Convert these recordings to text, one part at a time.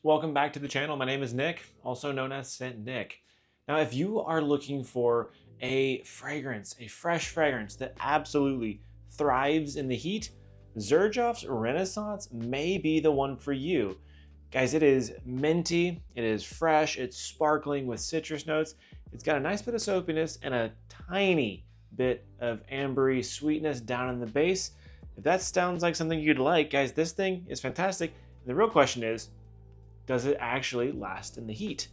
Welcome back to the channel. My name is Nick, also known as Scent Nick. Now, if you are looking for a fragrance, a fresh fragrance that absolutely thrives in the heat, Xerjoff's Renaissance may be the one for you. Guys, it is minty, it is fresh, it's sparkling with citrus notes. It's got a nice bit of soapiness and a tiny bit of ambery sweetness down in the base. If that sounds like something you'd like, guys, this thing is fantastic. The real question is, does it actually last in the heat?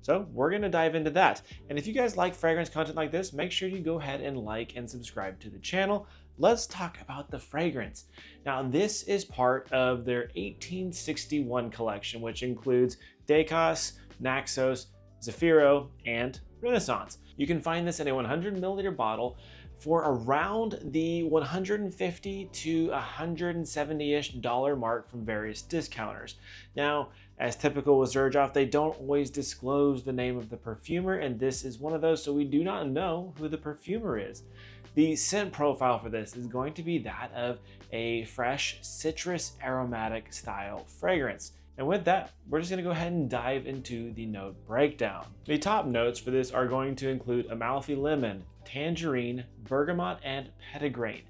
So we're gonna dive into that. And if you guys like fragrance content like this, make sure you go ahead and like and subscribe to the channel. Let's talk about the fragrance. Now, this is part of their 1861 collection, which includes Decos, Naxos, Zafiro, and Renaissance. You can find this in a 100 milliliter bottle for around the $150 to $170-ish mark from various discounters. Now, as typical with Xerjoff, they don't always disclose the name of the perfumer, and this is one of those, so we do not know who the perfumer is. The scent profile for this is going to be that of a fresh citrus aromatic style fragrance. And with that, we're just gonna go ahead and dive into the note breakdown. The top notes for this are going to include Amalfi lemon, tangerine, bergamot, and petitgrain.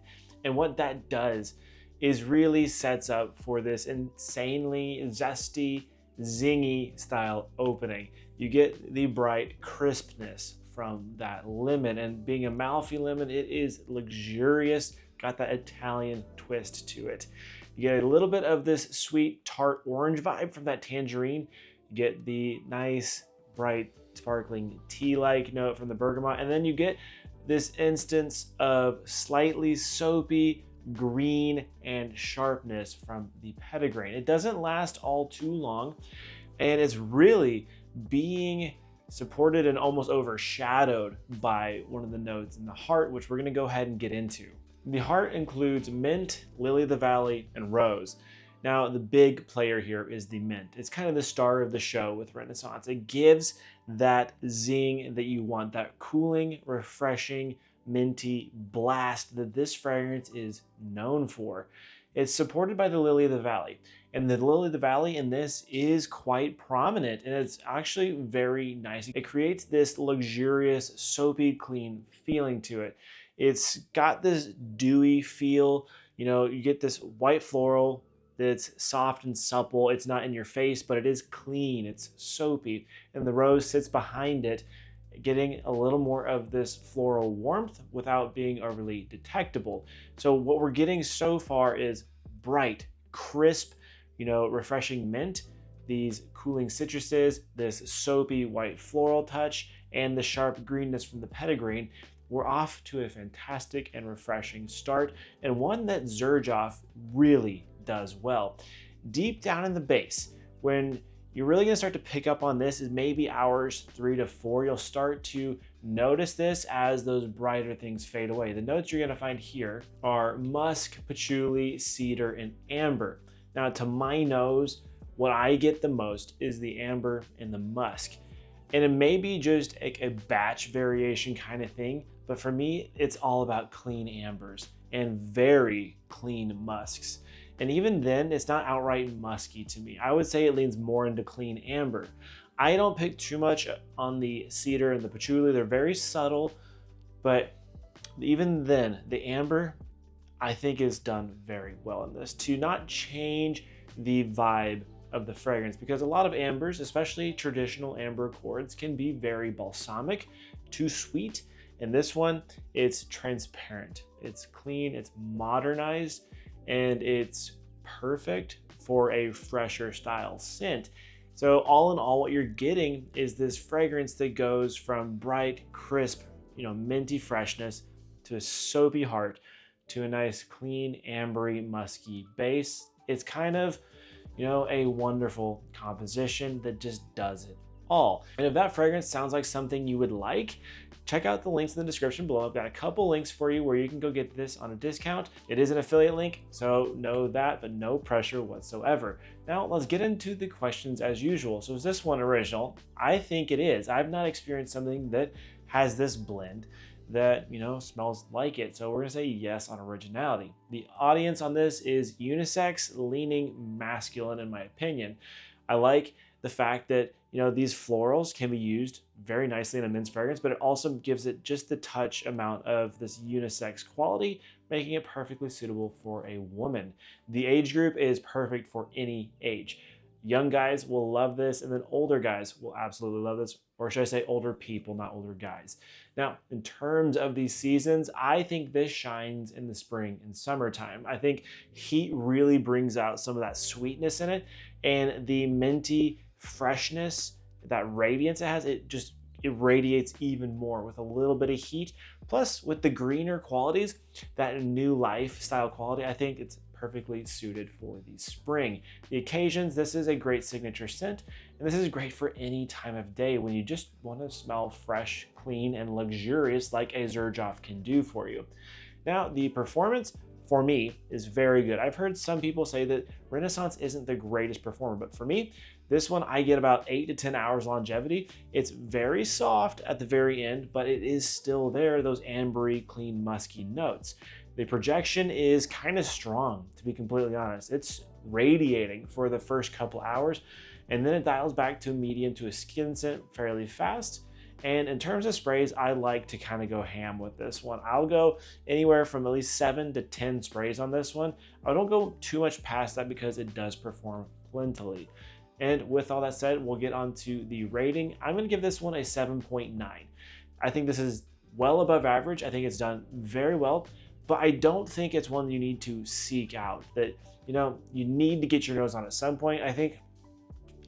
And what that does is really sets up for this insanely zesty, zingy style opening. You get the bright crispness from that lemon, and being Amalfi lemon, it is luxurious, got that Italian twist to it. You get a little bit of this sweet tart orange vibe from that tangerine. You get the nice, bright, sparkling tea-like note from the bergamot, and then you get this instance of slightly soapy green and sharpness from the petitgrain. It doesn't last all too long, and it's really being supported and almost overshadowed by one of the notes in the heart, which we're going to go ahead and get into. The heart includes mint, lily of the valley, and rose. Now, the big player here is the mint. It's kind of the star of the show with Renaissance. It gives that zing that you want, that cooling, refreshing, minty blast that this fragrance is known for. It's supported by the lily of the valley, and the lily of the valley in this is quite prominent, and it's actually very nice. It creates this luxurious, soapy, clean feeling to it. It's got this dewy feel. You know, you get this white floral that's soft and supple. It's not in your face, but it is clean. It's soapy. And the rose sits behind it, getting a little more of this floral warmth without being overly detectable. So what we're getting so far is bright, crisp, refreshing mint, these cooling citruses, this soapy white floral touch, and the sharp greenness from the petitgrain. We're off to a fantastic and refreshing start, and one that Xerjoff really does well. Deep down in the base, when you're really gonna start to pick up on this is maybe hours 3 to 4. You'll start to notice this as those brighter things fade away. The notes you're gonna find here are musk, patchouli, cedar, and amber. Now, to my nose, what I get the most is the amber and the musk. And it may be just a batch variation kind of thing, but for me, it's all about clean ambers and very clean musks. And even then, it's not outright musky to me. I would say it leans more into clean amber. I don't pick too much on the cedar and the patchouli. They're very subtle, but even then, the amber, I think, is done very well in this to not change the vibe of the fragrance, because a lot of ambers, especially traditional amber accords, can be very balsamic, too sweet. In this one, it's transparent, it's clean, it's modernized, and it's perfect for a fresher style scent. So all in all, what you're getting is this fragrance that goes from bright, crisp, minty freshness to a soapy heart to a nice, clean, ambery, musky base. It's kind of, a wonderful composition that just does it all. And if that fragrance sounds like something you would like, check out the links in the description below. I've got a couple links for you where you can go get this on a discount. It is an affiliate link, so know that, but no pressure whatsoever. Now let's get into the questions as usual. So is this one original? I think it is. I've not experienced something that has this blend that smells like it, so we're gonna say yes on originality. The audience on this is unisex, leaning masculine in my opinion. I like the fact that, you know, these florals can be used very nicely in a men's fragrance, but it also gives it just the touch amount of this unisex quality, making it perfectly suitable for a woman. The age group is perfect for any age. Young guys will love this, and then older guys will absolutely love this, or should I say older people, not older guys. Now, in terms of these seasons, I think this shines in the spring and summertime. I think heat really brings out some of that sweetness in it, and the minty freshness, that radiance it has, it radiates even more with a little bit of heat. Plus, with the greener qualities, that new lifestyle quality, I think it's perfectly suited for the spring. The occasions, this is a great signature scent, and this is great for any time of day when you just want to smell fresh, clean, and luxurious like a Xerjoff can do for you. Now, the performance for me is very good. I've heard some people say that Renaissance isn't the greatest performer, but for me, this one I get about 8 to 10 hours longevity. It's very soft at the very end, but it is still there, those ambery, clean, musky notes. The projection is kind of strong, to be completely honest. It's radiating for the first couple hours, and then it dials back to a medium to a skin scent fairly fast. And in terms of sprays, I like to kind of go ham with this one. I'll go anywhere from at least 7 to 10 sprays on this one. I don't go too much past that because it does perform plentifully. And with all that said, we'll get on to the rating. I'm going to give this one a 7.9. I think this is well above average. I think it's done very well, but I don't think it's one you need to seek out, that, you know, you need to get your nose on at some point. I think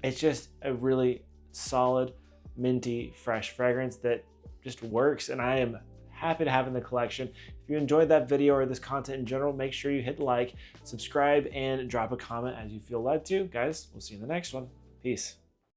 it's just a really solid, minty, fresh fragrance that just works, and I am happy to have in the collection. If you enjoyed that video or this content in general, make sure you hit like, subscribe, and drop a comment as you feel led to. Guys, we'll see you in the next one. Peace.